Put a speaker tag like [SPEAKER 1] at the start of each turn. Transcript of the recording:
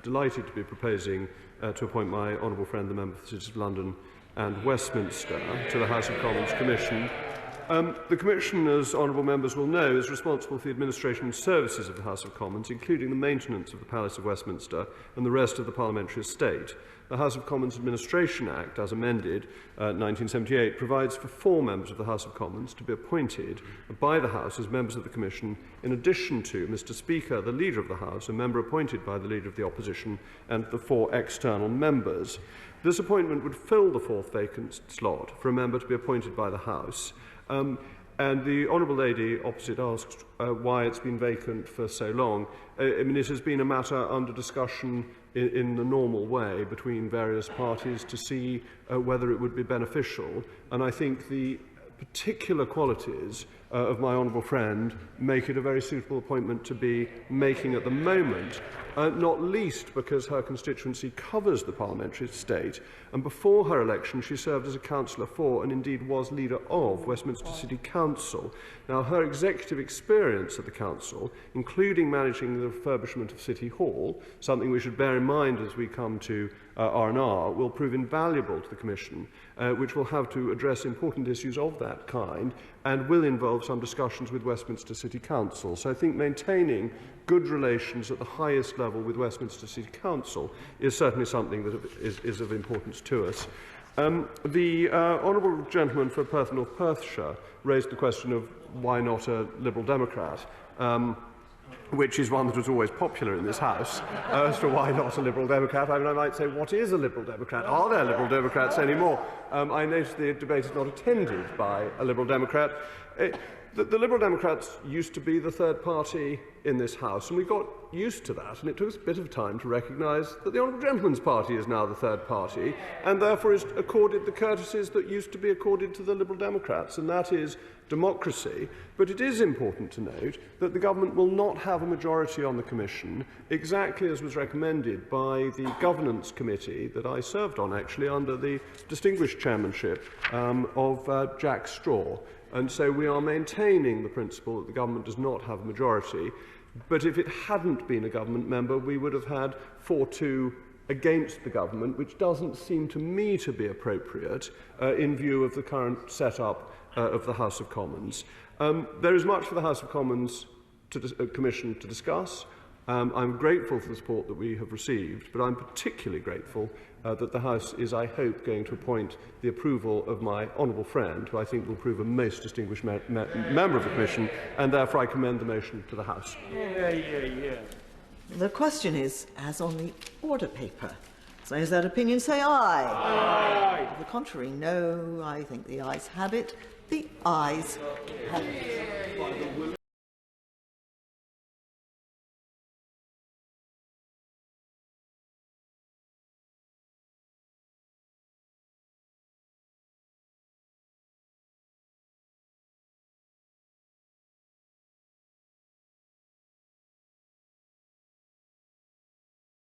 [SPEAKER 1] delighted to be proposing to appoint my honourable friend, the member for the Cities of London and Westminster, to the House of Commons Commission. The Commission, as honourable members will know, is responsible for the administration and services of the House of Commons, including the maintenance of the Palace of Westminster and the rest of the Parliamentary Estate. The House of Commons Administration Act, as amended 1978, provides for 4 members of the House of Commons to be appointed by the House as members of the Commission, in addition to Mr. Speaker, the Leader of the House, a member appointed by the Leader of the Opposition, and the 4 external members. This appointment would fill the 4th vacant slot for a member to be appointed by the House. And the honourable lady opposite asked why it's been vacant for so long. I mean, it has been a matter under discussion in the normal way between various parties to see whether it would be beneficial. And I think the particular qualities of my honourable friend make it a very suitable appointment to be making at the moment, not least because her constituency covers the Parliamentary Estate, and before her election she served as a councillor for, and indeed was leader of, Westminster City Council. Now, her executive experience at the council, including managing the refurbishment of City Hall, something we should bear in mind as we come to R&R, will prove invaluable to the Commission, which will have to address important issues of that kind and will involve some discussions with Westminster City Council. So I think maintaining good relations at the highest level with Westminster City Council is certainly something that is of importance to us. The honourable gentleman for Perth and North Perthshire raised the question of why not a Liberal Democrat, which is one that was always popular in this House, as to why not a Liberal Democrat. I mean, I might say, what is a Liberal Democrat? Are there Liberal Democrats anymore? I noticed the debate is not attended by a Liberal Democrat. The Liberal Democrats used to be the third party in this House, and we got used to that, and it took us a bit of time to recognise that the Honourable Gentleman's Party is now the third party, and therefore is accorded the courtesies that used to be accorded to the Liberal Democrats, and that is democracy. But it is important to note that the government will not have a majority on the Commission, exactly as was recommended by the Governance Committee that I served on, actually, under the distinguished chairmanship of Jack Straw. And so we are maintaining the principle that the government does not have a majority. But if it hadn't been a government member, we would have had 4-2 against the government, which doesn't seem to me to be appropriate in view of the current setup of the House of Commons. There is much for the House of Commons Commission to discuss. I'm grateful for the support that we have received, but I'm particularly grateful that the House is, I hope, going to appoint the approval of my honourable friend, who I think will prove a most distinguished member of the Commission, and therefore I commend the motion to the House.
[SPEAKER 2] The question is, as on the order paper. So is that opinion, say aye. Aye. To the contrary, no. I think the ayes have it. The ayes have it.